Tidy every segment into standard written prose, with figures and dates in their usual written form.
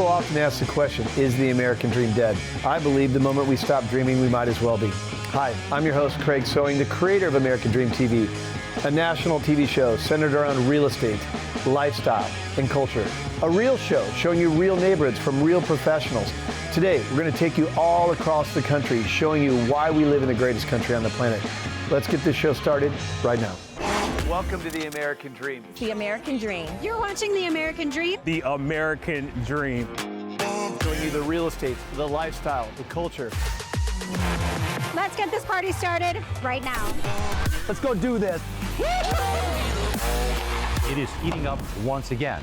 People often ask the question, is the American dream dead? I believe the moment we stop dreaming, we might as well be. Hi, I'm your host, Craig Sewing, the creator of American Dream TV, a national TV show centered around real estate, lifestyle, and culture. A real show showing you real neighborhoods from real professionals. Today, we're going to take you all across the country, showing you why we live in the greatest country on the planet. Let's get this show started right now. Welcome to the American Dream. The American Dream. You're watching The American Dream. The American Dream. Showing you the real estate, the lifestyle, the culture. Let's get this party started right now. Let's go do this. It is heating up once again.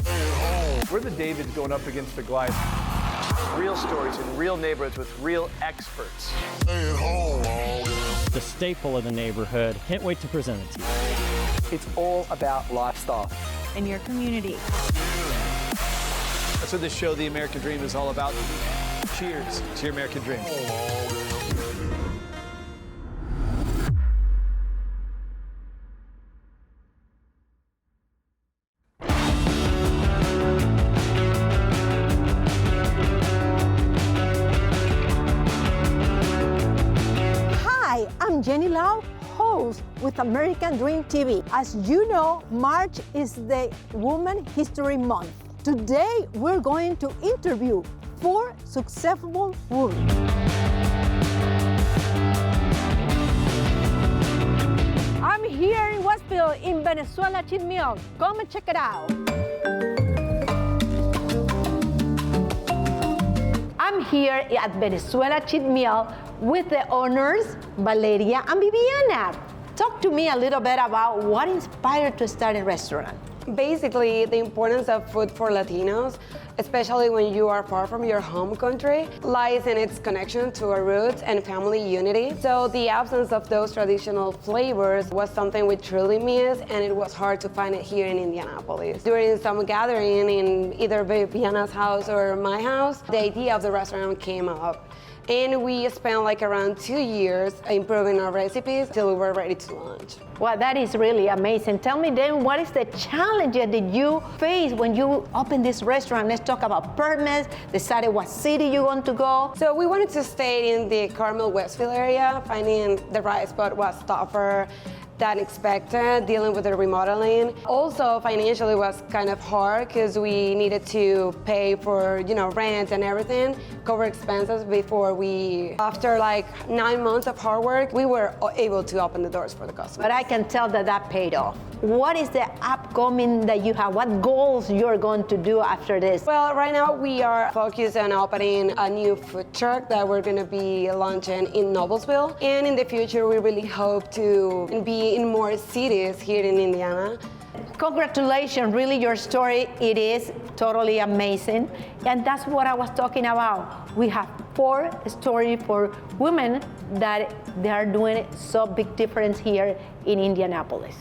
We're the Davids going up against the Goliath. Real stories in real neighborhoods with real experts. The staple of the neighborhood. Can't wait to present it to you. It's all about lifestyle. In your community. That's what this show, The American Dream, is all about. Cheers to your American Dream. Hi, I'm Jenny Lau, host with American Dream TV. As you know, March is the Women's History Month. Today, we're going to interview 4 successful women. I'm here in Westville in Venezuela Cheese Mill. Come and check it out. I'm here at Venezuela Cheese Mill with the owners, Valeria and Viviana. Talk to me a little bit about what inspired to start a restaurant. Basically, the importance of food for Latinos, especially when you are far from your home country, lies in its connection to our roots and family unity. So the absence of those traditional flavors was something we truly missed, and it was hard to find it here in Indianapolis. During some gathering in either Viviana's house or my house, the idea of the restaurant came up. And we spent like around 2 years improving our recipes till we were ready to launch. Well, that is really amazing. Tell me then, what is the challenge that you face when you open this restaurant? Let's talk about permits, decided what city you want to go. So we wanted to stay in the Carmel Westfield area. Finding the right spot was tougher than expected, dealing with the remodeling. Also, financially was kind of hard because we needed to pay for, rent and everything, cover expenses before after like 9 months of hard work, we were able to open the doors for the customers. But I can tell that paid off. What is the upcoming that you have? What goals you're going to do after this? Well, right now we are focused on opening a new food truck that we're going to be launching in Noblesville. And in the future, we really hope to be in more cities here in Indiana. Congratulations, really your story, it is totally amazing. And that's what I was talking about. We have 4 stories for women that they are doing so big difference here in Indianapolis.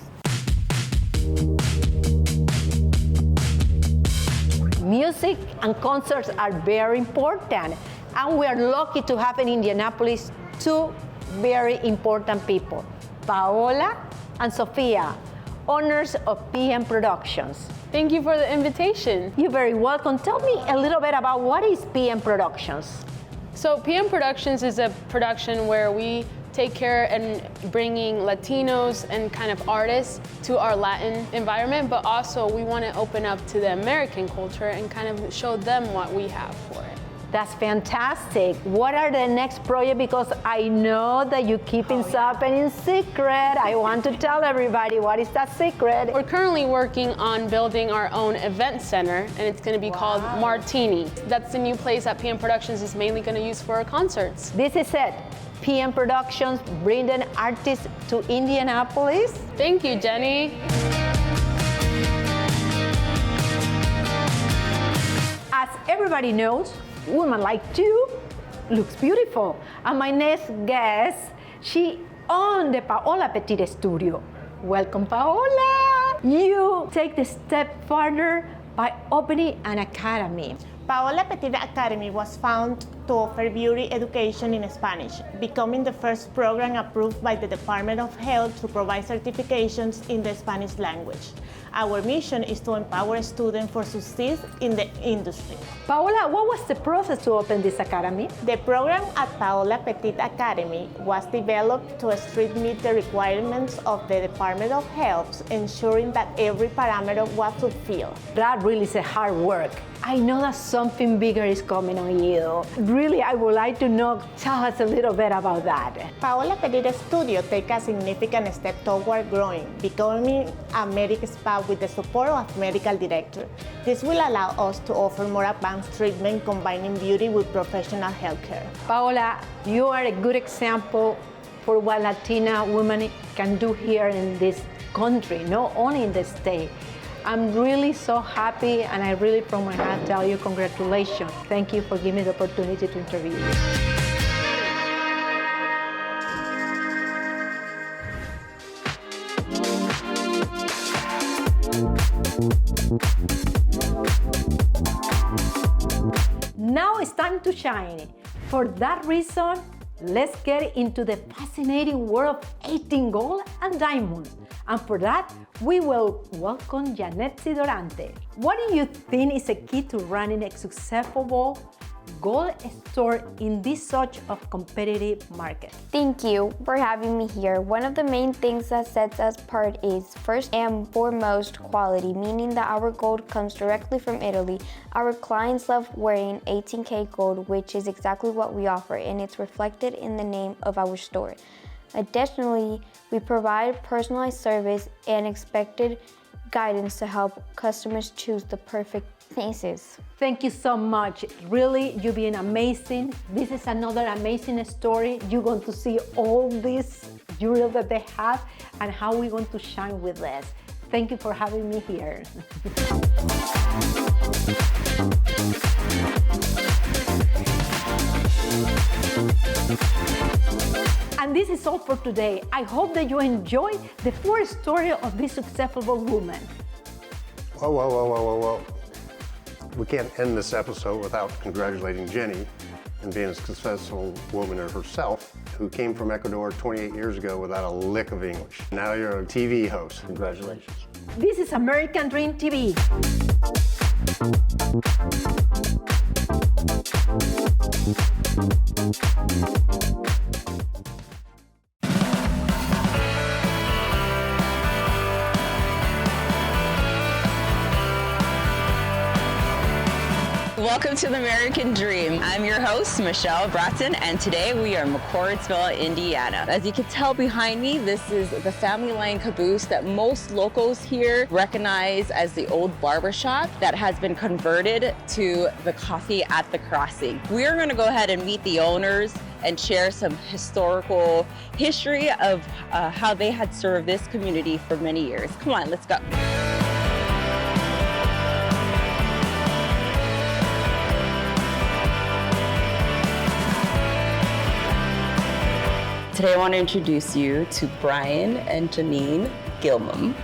Music and concerts are very important, and we are lucky to have in Indianapolis 2 very important people, Paola and Sofia, owners of PM Productions. Thank you for the invitation. You're very welcome. Tell me a little bit about what is PM Productions. So PM Productions is a production where we take care and bringing Latinos and kind of artists to our Latin environment, but also we want to open up to the American culture and kind of show them what we have for it. That's fantastic. What are the next projects? Because I know that you're keeping something in secret. I want to tell everybody, what is that secret? We're currently working on building our own event center, and it's going to be called Martini. That's the new place that PM Productions is mainly going to use for our concerts. This is it. PM Productions bringing artists to Indianapolis. Thank you, Jenny. As everybody knows, women like you looks beautiful. And my next guest, she owned the Paola Petit Studio. Welcome, Paola. You take the step further by opening an academy. Paola Petit Academy was founded to offer beauty education in Spanish. becoming the first program approved by the Department of Health to provide certifications in the Spanish language. Our mission is to empower students for success in the industry. Paola, what was the process to open this academy? The program at Paola Petit Academy was developed to strictly meet the requirements of the Department of Health, ensuring that every parameter was fulfilled. That really is a hard work. I know that something bigger is coming on you. Really, I would like to know, tell us a little bit about that. Paola Petit Studio takes a significant step toward growing, becoming a medical spa with the support of medical director. This will allow us to offer more advanced treatment, combining beauty with professional healthcare. Paola, you are a good example for what Latina women can do here in this country, not only in the state. I'm really so happy, and I really from my heart tell you congratulations. Thank you for giving me the opportunity to interview you. Now it's time to shine. For that reason, let's get into the fascinating world of 18 gold and diamonds. And for that, we will welcome Janet Sidorante. What do you think is a key to running a successful gold store in this such of competitive market? Thank you for having me here. One of the main things that sets us apart is first and foremost quality, meaning that our gold comes directly from Italy. Our clients love wearing 18K gold, which is exactly what we offer, and it's reflected in the name of our store. Additionally, we provide personalized service and expected guidance to help customers choose the perfect pieces. Thank you so much. Really, you've been amazing. This is another amazing story. You're going to see all this jewelry that they have and how we're going to shine with this. Thank you for having me here. And this is all for today. I hope that you enjoy the full story of this successful woman. Whoa. We can't end this episode without congratulating Jenny and being a successful woman herself who came from Ecuador 28 years ago without a lick of English. Now you're a TV host. Congratulations. This is American Dream TV. Welcome to the American Dream. I'm your host, Michelle Bratton, and today we are in McCordsville, Indiana. As you can tell behind me, this is the family line caboose that most locals here recognize as the old barbershop that has been converted to the coffee at the crossing. We're going to go ahead and meet the owners and share some historical history of how they had served this community for many years. Come on, let's go. Today I want to introduce you to Brian and Janine Gilman,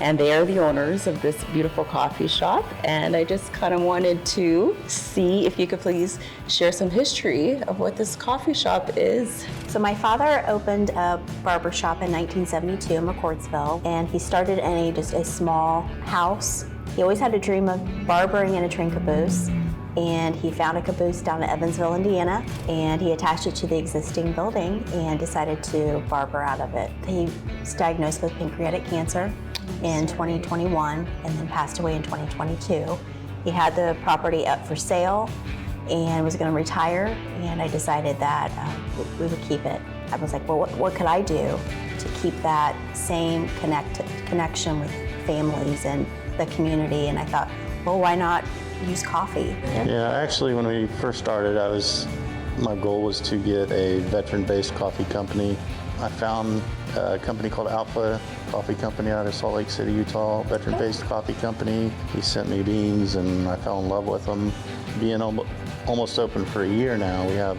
and they are the owners of this beautiful coffee shop, and I just kind of wanted to see if you could please share some history of what this coffee shop is. So my father opened a barber shop in 1972 in McCordsville, and he started in just a small house. He always had a dream of barbering in a train caboose, and he found a caboose down in Evansville, Indiana, and he attached it to the existing building and decided to barber out of it. He was diagnosed with pancreatic cancer in 2021 and then passed away in 2022. He had the property up for sale and was going to retire, and I decided that we would keep it. I was like, well, what could I do to keep that same connection with families and the community? And I thought, well, why not use coffee? Yeah, actually, when we first started, my goal was to get a veteran-based coffee company. I found a company called Alpha Coffee Company out of Salt Lake City, Utah, veteran-based coffee company. He sent me beans and I fell in love with them. Being almost open for a year now, we have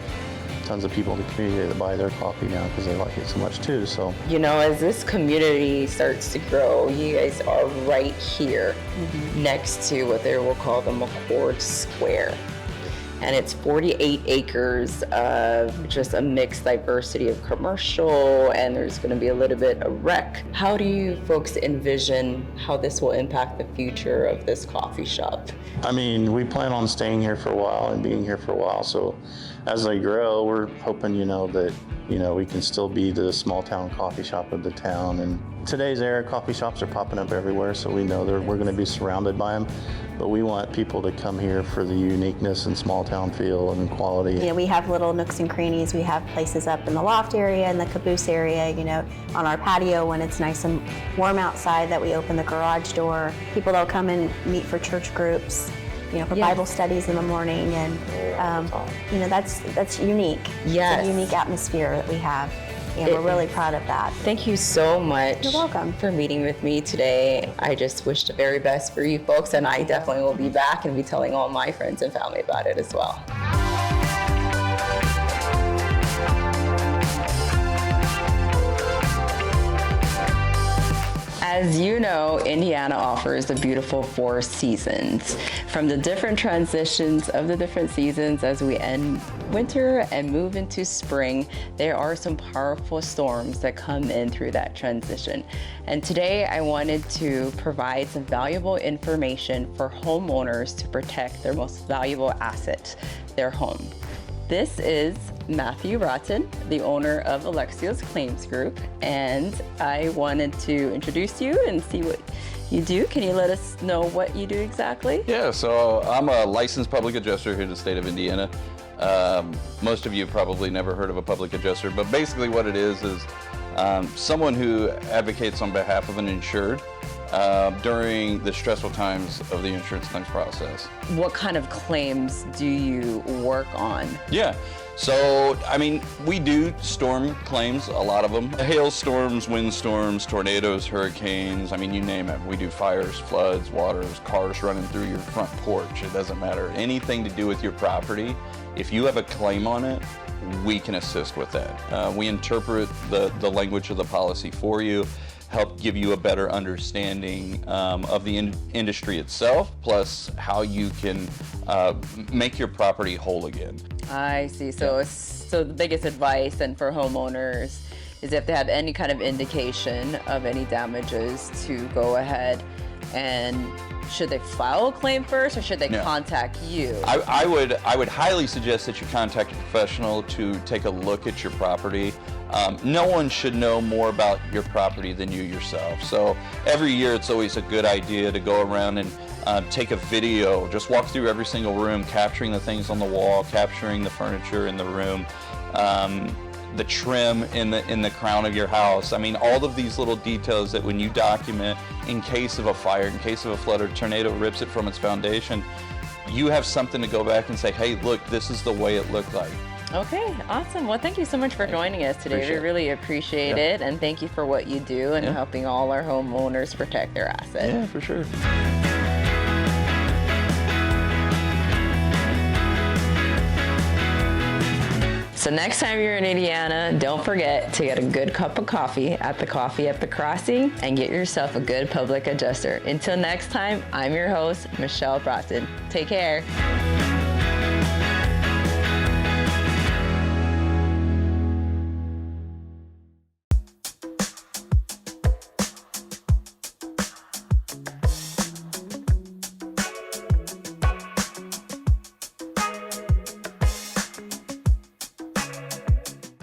tons of people in the community that buy their coffee now because they like it so much too. So, you know, as this community starts to grow, you guys are right here next to what they will call the McCord Square. and it's 48 acres of just a mixed diversity of commercial, and there's going to be a little bit of rec. How do you folks envision how this will impact the future of this coffee shop? I mean, we plan on staying here for a while and being here for a while. So as they grow, we're hoping, that, we can still be the small town coffee shop of the town. And today's era, coffee shops are popping up everywhere. So we know we're going to be surrounded by them. But we want people to come here for the uniqueness and small town feel and quality. We have little nooks and crannies. We have places up in the loft area, in the caboose area, on our patio when it's nice and warm outside that we open the garage door. People that'll come and meet for church groups, for Bible studies in the morning. And, that's unique. Yes. It's a unique atmosphere that we have. And we're really proud of that. Thank you so much. You're welcome. For meeting with me today. I just wish the very best for you folks, and I definitely will be back and be telling all my friends and family about it as well. As you know, Indiana offers the beautiful 4 seasons. From the different transitions of the different seasons as we end winter and move into spring, there are some powerful storms that come in through that transition. And today I wanted to provide some valuable information for homeowners to protect their most valuable asset, their home. This is Matthew Bratton, the owner of Alexios Claims Group, and I wanted to introduce you and see what you do. Can you let us know what you do exactly? Yeah, so I'm a licensed public adjuster here in the state of Indiana. Most of you have probably never heard of a public adjuster, but basically what it is someone who advocates on behalf of an insured during the stressful times of the insurance claims process. What kind of claims do you work on? Yeah, so we do storm claims, a lot of them. Hailstorms, windstorms, tornadoes, hurricanes, you name it. We do fires, floods, waters, cars running through your front porch. It doesn't matter. Anything to do with your property, if you have a claim on it, we can assist with that. We interpret the language of the policy for you, help give you a better understanding of the industry itself, plus how you can make your property whole again. I see. So the biggest advice then for homeowners is if they have any kind of indication of any damages to go ahead and should they file a claim first or should they contact you? I would highly suggest that you contact a professional to take a look at your property. No one should know more about your property than you yourself. So every year it's always a good idea to go around and take a video, just walk through every single room, capturing the things on the wall, capturing the furniture in the room, the trim in the crown of your house. All of these little details that when you document in case of a fire, in case of a flood or tornado rips it from its foundation, you have something to go back and say, hey, look, this is the way it looked like. Okay, awesome. Well, thank you so much for joining us today. We really appreciate it, and thank you for what you do and helping all our homeowners protect their assets. Yeah, for sure. So next time you're in Indiana, don't forget to get a good cup of coffee at the Coffee at the Crossing and get yourself a good public adjuster. Until next time, I'm your host, Michelle Bratton. Take care.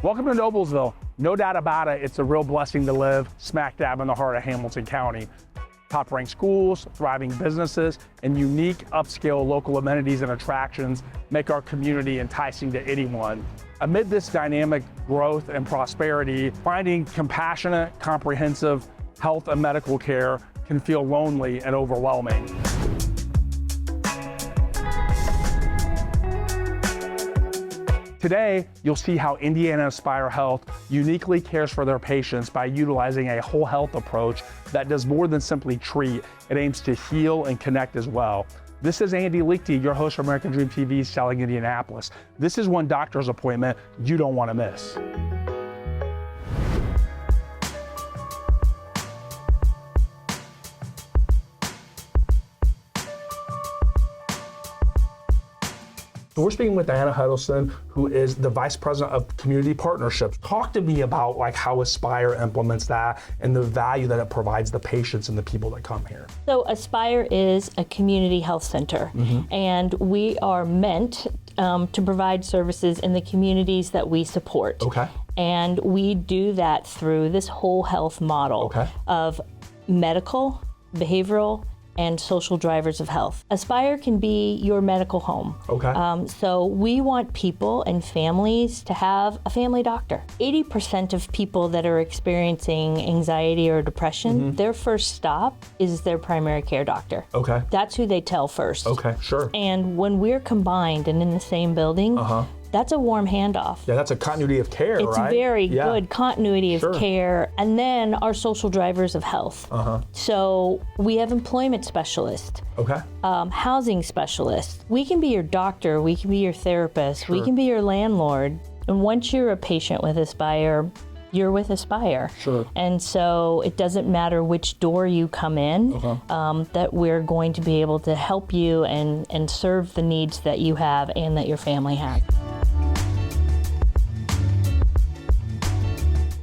Welcome to Noblesville. No doubt about it, it's a real blessing to live smack dab in the heart of Hamilton County. Top-ranked schools, thriving businesses, and unique upscale local amenities and attractions make our community enticing to anyone. Amid this dynamic growth and prosperity, finding compassionate, comprehensive health and medical care can feel lonely and overwhelming. Today, you'll see how Indiana Aspire Health uniquely cares for their patients by utilizing a whole health approach that does more than simply treat. It aims to heal and connect as well. This is Andy Lichty, your host for American Dream TV's Selling Indianapolis. This is one doctor's appointment you don't want to miss. So we're speaking with Diana Huddleston, who is the Vice President of Community Partnerships. Talk to me about like how Aspire implements that and the value that it provides the patients and the people that come here. So Aspire is a community health center, and we are meant to provide services in the communities that we support. Okay. And we do that through this whole health model of medical, behavioral, and social drivers of health. Aspire can be your medical home. So we want people and families to have a family doctor. 80% of people that are experiencing anxiety or depression, their first stop is their primary care doctor. That's who they tell first. And when we're combined and in the same building, that's a warm handoff. Yeah, that's a continuity of care, it's right? It's very good continuity of care. And then our social drivers of health. So we have employment specialists, housing specialists. We can be your doctor, we can be your therapist, we can be your landlord. And once you're a patient with Aspire, you're with Aspire. And so it doesn't matter which door you come in, that we're going to be able to help you and serve the needs that you have and that your family has.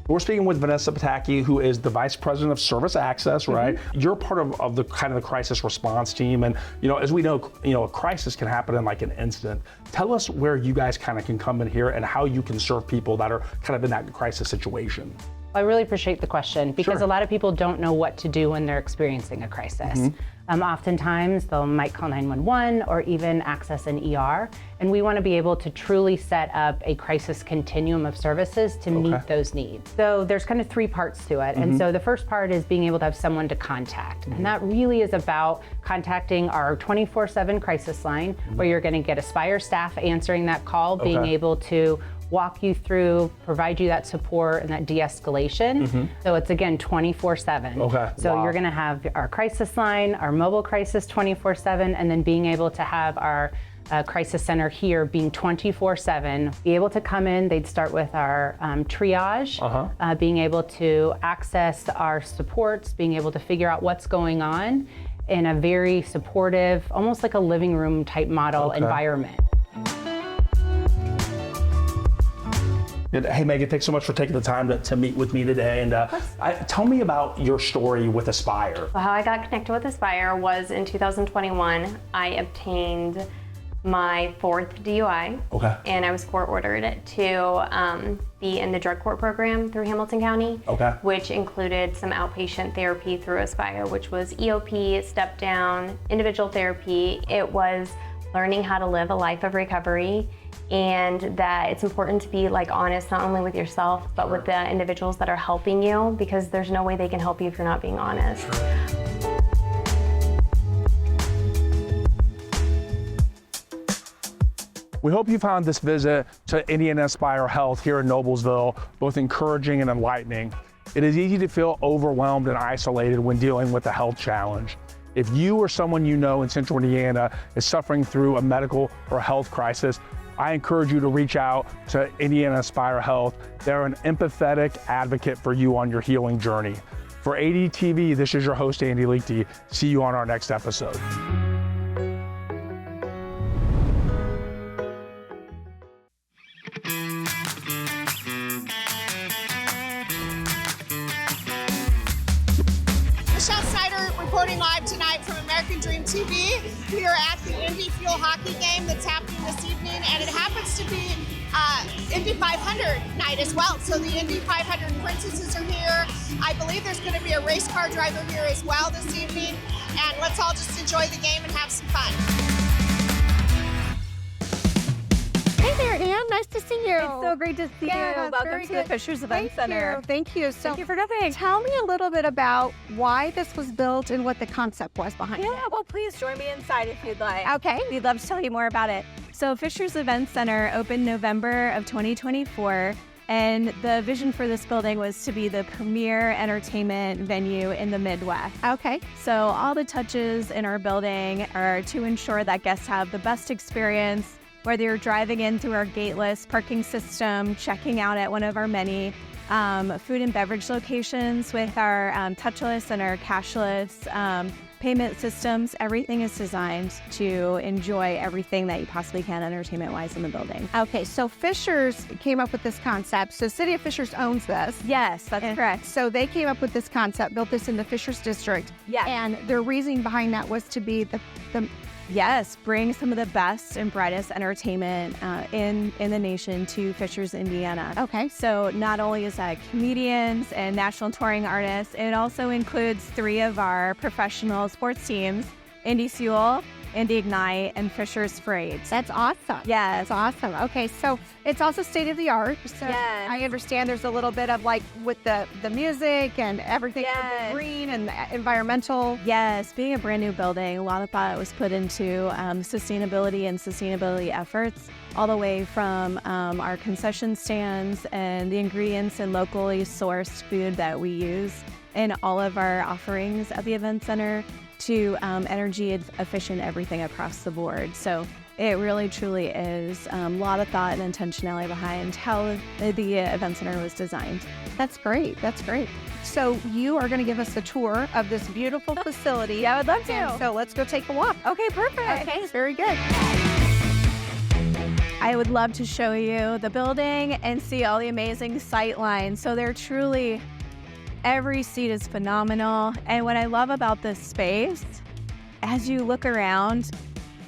We're speaking with Vanessa Pataki, who is the Vice President of Service Access, right? You're part of the kind of the crisis response team. And, as we know, a crisis can happen in like an instant. Tell us where you guys kind of can come in here and how you can serve people that are kind of in that crisis situation. I really appreciate the question because a lot of people don't know what to do when they're experiencing a crisis. Oftentimes they might call 911 or even access an ER, and we want to be able to truly set up a crisis continuum of services to meet those needs. So there's kind of three parts to it. And so the first part is being able to have someone to contact. And that really is about contacting our 24/7 crisis line, where you're going to get Aspire staff answering that call, being able to walk you through, provide you that support and that de-escalation. So it's again 24/7. So you're gonna have our crisis line, our mobile crisis 24/7, and then being able to have our crisis center here being 24/7, be able to come in. They'd start with our triage, being able to access our supports, being able to figure out what's going on in a very supportive, almost like a living room type model environment. Hey, Megan, thanks so much for taking the time to meet with me today. And tell me about your story with Aspire. Well, how I got connected with Aspire was in 2021. I obtained my 4th DUI. And I was court ordered to be in the drug court program through Hamilton County, which included some outpatient therapy through Aspire, which was EOP, step down, individual therapy. It was learning how to live a life of recovery, and that it's important to be honest, not only with yourself, but with the individuals that are helping you, because there's no way they can help you if you're not being honest. We hope you found this visit to Indiana Aspire Health here in Noblesville both encouraging and enlightening. It is easy to feel overwhelmed and isolated when dealing with a health challenge. If you or someone you know in Central Indiana is suffering through a medical or health crisis, I encourage you to reach out to Indiana Aspire Health. They're an empathetic advocate for you on your healing journey. For ADTV, this is your host, Andy Liechty. See you on our next episode. Reporting live tonight from American Dream TV. We are at the Indy Fuel hockey game that's happening this evening, and it happens to be Indy 500 night as well. So the Indy 500 princesses are here. I believe there's going to be a race car driver here as well this evening, and let's all just enjoy the game and have some fun. Hey there, Ann. Nice to see you. It's so great to see you. Welcome to the Fishers Event Center. Thank you. So Thank you for coming. Tell me a little bit about why this was built and what the concept was behind it. Yeah, well, please join me inside if you'd like. Okay. We'd love to tell you more about it. So Fishers Event Center opened November of 2024. And the vision for this building was to be the premier entertainment venue in the Midwest. Okay. So all the touches in our building are to ensure that guests have the best experience, whether you're driving in through our gateless parking system, checking out at one of our many food and beverage locations with our touchless and our cashless payment systems. Everything is designed to enjoy everything that you possibly can entertainment-wise in the building. Okay, so Fishers came up with this concept. So City of Fishers owns this. Yes, that's correct. So they came up with this concept, built this in the Fishers district. Yeah. And their reasoning behind that was to be the Yes, bring some of the best and brightest entertainment in the nation to Fishers, Indiana. Okay. So not only is that comedians and national touring artists, it also includes 3 of our professional sports teams, Indy Fuel, Indy Ignite, and Fishers Freight. That's awesome. Yes. That's awesome. Okay, so it's also state-of-the-art. So yes. I understand there's a little bit of like with the music and everything, yes. green and the environmental. Yes, being a brand new building, a lot of thought was put into sustainability efforts, all the way from our concession stands and the ingredients and locally sourced food that we use in all of our offerings at the event center, to energy efficient everything across the board. So it really truly is a lot of thought and intentionality behind how the event center was designed. That's great. That's great. So you are going to give us a tour of this beautiful facility. Yeah, I would love to. And so let's go take a walk. Okay, perfect. Okay, very good. I would love to show you the building and see all the amazing sight lines. So they're truly, every seat is phenomenal. And what I love about this space, as you look around,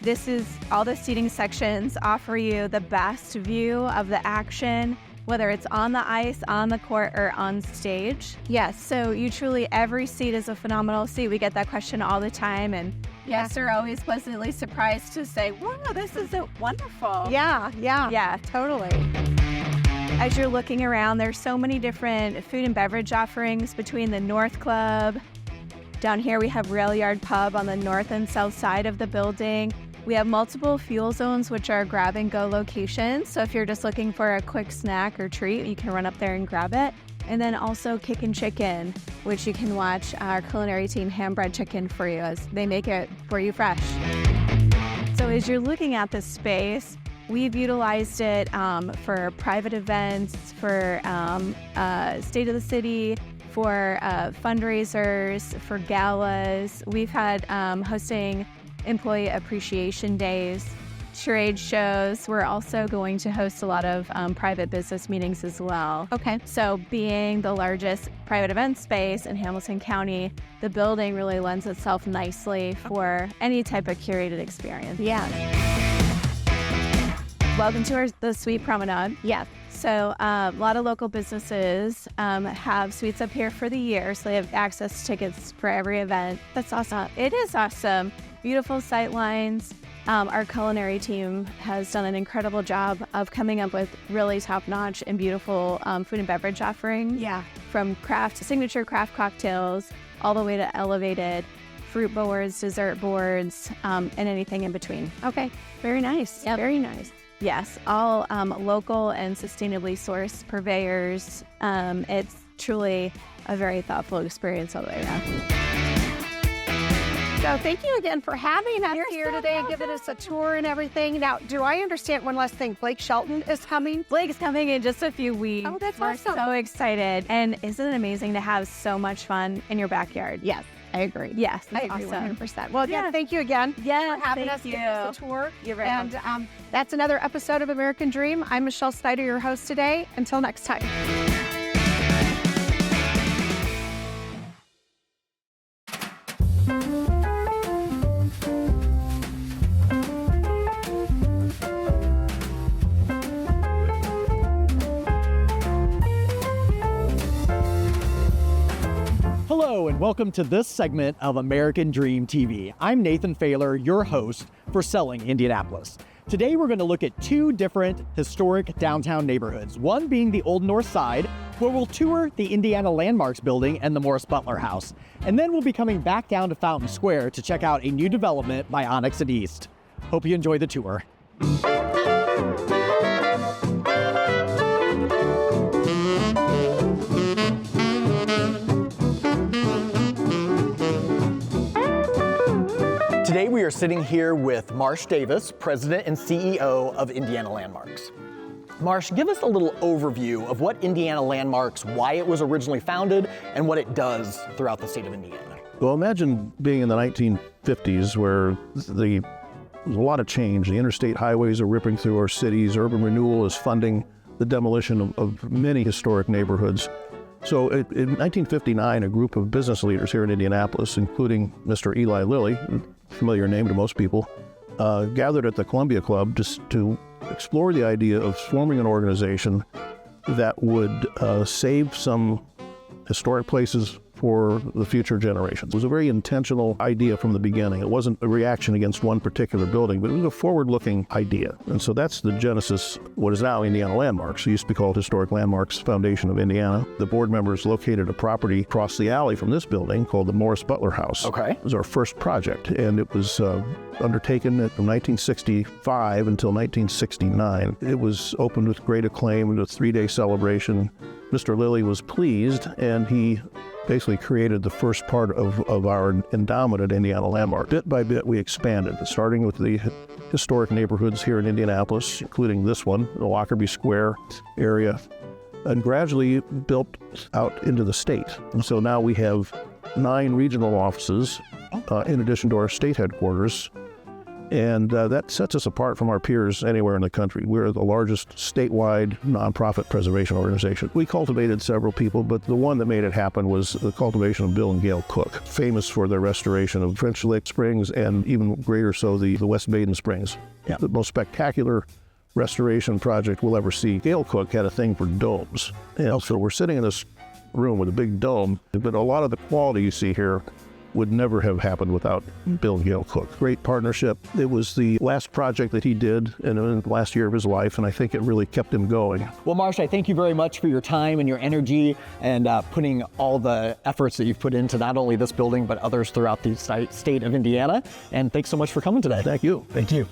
this is all the seating sections offer you the best view of the action, whether it's on the ice, on the court, or on stage. Yes, so you truly, every seat is a phenomenal seat. We get that question all the time, and guests are always pleasantly surprised to say, wow, this is wonderful. Yeah, totally. As you're looking around, there's so many different food and beverage offerings between the North Club. Down here we have Rail Yard Pub on the north and south side of the building. We have multiple fuel zones, which are grab and go locations. So if you're just looking for a quick snack or treat, you can run up there and grab it. And then also Kickin' Chicken, which you can watch our culinary team hand-bread chicken for you as they make it for you fresh. So as you're looking at this space, we've utilized it for private events, for State of the City, for fundraisers, for galas. We've had hosting employee appreciation days, charade shows. We're also going to host a lot of private business meetings as well. Okay. So being the largest private event space in Hamilton County, the building really lends itself nicely for any type of curated experience. Yeah. Welcome to the Suite Promenade. Yes. So a lot of local businesses have suites up here for the year, so they have access to tickets for every event. That's awesome. It is awesome. Beautiful sight lines. Our culinary team has done an incredible job of coming up with really top-notch and beautiful food and beverage offerings. Yeah. From signature craft cocktails all the way to elevated fruit boards, dessert boards, and anything in between. Okay. Very nice. Yep. Very nice. Yes, all local and sustainably sourced purveyors. It's truly a very thoughtful experience all the way around. So thank you again for having us here today and giving us a tour and everything. Now, do I understand one last thing? Blake Shelton is coming? Blake's coming in just a few weeks. Oh, that's We're awesome. so excited. And isn't it amazing to have so much fun in your backyard? Yes, I agree. Yes, I agree awesome. 100%. Well, again, thank you again for having us thank give us a tour. You're very welcome. And that's another episode of American Dream. I'm Michelle Snyder, your host today. Until next time. Hello and welcome to this segment of American Dream TV. I'm Nathan Failer, your host for Selling Indianapolis. Today we're going to look at 2 different historic downtown neighborhoods, one being the Old North Side, where we'll tour the Indiana Landmarks Building and the Morris Butler House. And then we'll be coming back down to Fountain Square to check out a new development by Onyx and East. Hope you enjoy the tour. Today we are sitting here with Marsh Davis, President and CEO of Indiana Landmarks. Marsh, give us a little overview of what Indiana Landmarks, why it was originally founded, and what it does throughout the state of Indiana. Well, imagine being in the 1950s where there's a lot of change. The interstate highways are ripping through our cities. Urban renewal is funding the demolition of many historic neighborhoods. So in 1959, a group of business leaders here in Indianapolis, including Mr. Eli Lilly, a familiar name to most people, gathered at the Columbia Club just to explore the idea of forming an organization that would save some historic places for the future generations. It was a very intentional idea from the beginning. It wasn't a reaction against one particular building, but it was a forward-looking idea. And so that's the genesis, what is now Indiana Landmarks. It used to be called Historic Landmarks Foundation of Indiana. The board members located a property across the alley from this building called the Morris Butler House. Okay. It was our first project, and it was undertaken from 1965 until 1969. It was opened with great acclaim, with a 3-day celebration. Mr. Lilly was pleased, and he basically created the first part of our endowment at Indiana Landmark. Bit by bit, we expanded, starting with the historic neighborhoods here in Indianapolis, including this one, the Lockerbie Square area, and gradually built out into the state. And so now we have 9 regional offices in addition to our state headquarters. And that sets us apart from our peers anywhere in the country. We're the largest statewide nonprofit preservation organization. We cultivated several people, but the one that made it happen was the cultivation of Bill and Gail Cook, famous for their restoration of French Lick Springs and even greater so the West Baden Springs. Yeah. The most spectacular restoration project we'll ever see. Gail Cook had a thing for domes. So we're sitting in this room with a big dome, but a lot of the quality you see here would never have happened without Bill and Gail Cook. Great partnership. It was the last project that he did in the last year of his life, and I think it really kept him going. Well, Marsh, I thank you very much for your time and your energy and putting all the efforts that you've put into not only this building, but others throughout the state of Indiana. And thanks so much for coming today. Thank you. Thank you.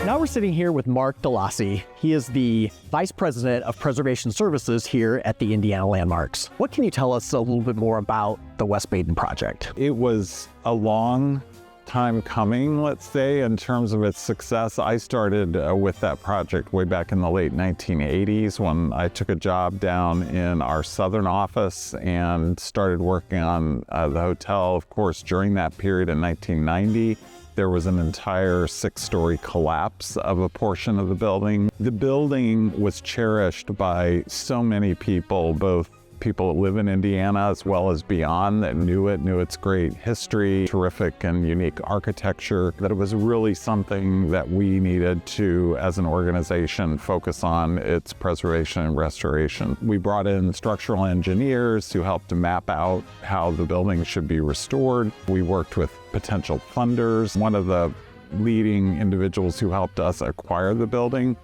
Now we're sitting here with Mark DeLassi. He is the Vice President of Preservation Services here at the Indiana Landmarks. What can you tell us a little bit more about the West Baden project? It was a long time coming, let's say, in terms of its success. I started with that project way back in the late 1980s when I took a job down in our southern office and started working on the hotel. Of course, during that period in 1990, there was an entire 6-story collapse of a portion of the building. The building was cherished by so many people, both people that live in Indiana as well as beyond, that knew its great history, terrific and unique architecture, that it was really something that we needed to, as an organization, focus on its preservation and restoration. We brought in structural engineers who helped to map out how the building should be restored. We worked with potential funders. One of the leading individuals who helped us acquire the building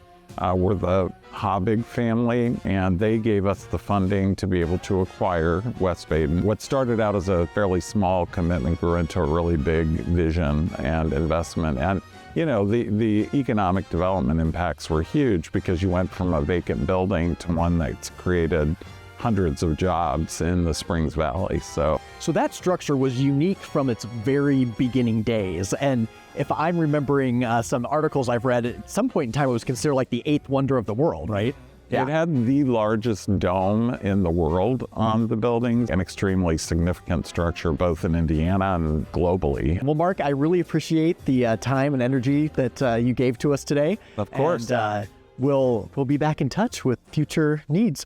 were the Habig family, and they gave us the funding to be able to acquire West Baden. What started out as a fairly small commitment grew into a really big vision and investment. And you know, the economic development impacts were huge because you went from a vacant building to one that's created hundreds of jobs in the Springs Valley. So that structure was unique from its very beginning days. And if I'm remembering some articles I've read, at some point in time it was considered like the 8th wonder of the world, right? Yeah. It had the largest dome in the world on the building, an extremely significant structure both in Indiana and globally. Well, Mark, I really appreciate the time and energy that you gave to us today. Of course. And we'll be back in touch with future needs.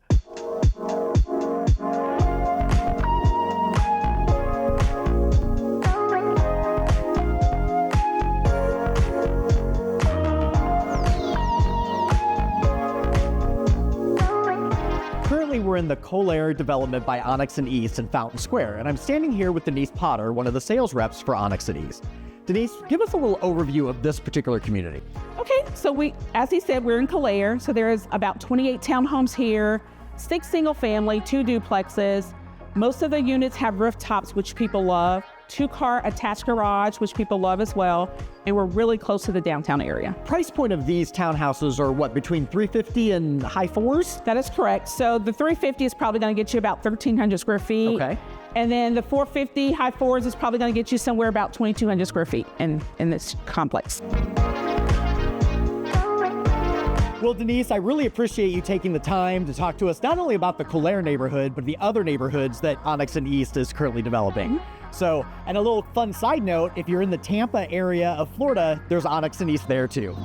We're in the Colair development by Onyx and East in Fountain Square, and I'm standing here with Denise Potter, one of the sales reps for Onyx and East. Denise, give us a little overview of this particular community. Okay, so as he said, we're in Colair, so there's about 28 townhomes here, 6 single family, 2 duplexes. Most of the units have rooftops, which people love, 2-car attached garage, which people love as well, and we're really close to the downtown area. Price point of these townhouses are what, between $350 and high 4s? That is correct. So the $350 is probably going to get you about 1,300 square feet. Okay. And then the 450 high fours is probably going to get you somewhere about 2,200 square feet in this complex. Well, Denise, I really appreciate you taking the time to talk to us not only about the Collier neighborhood, but the other neighborhoods that Onyx and East is currently developing. So, and a little fun side note, if you're in the Tampa area of Florida, there's Onyx and East there too.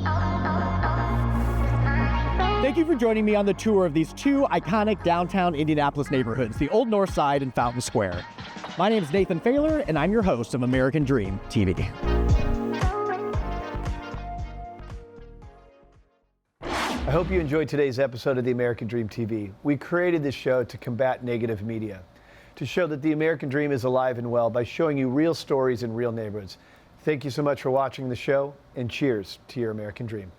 Thank you for joining me on the tour of these two iconic downtown Indianapolis neighborhoods, the Old North Side and Fountain Square. My name is Nathan Failer, and I'm your host of American Dream TV. I hope you enjoyed today's episode of the American Dream TV. We created this show to combat negative media, to show that the American Dream is alive and well by showing you real stories in real neighborhoods. Thank you so much for watching the show, and cheers to your American Dream.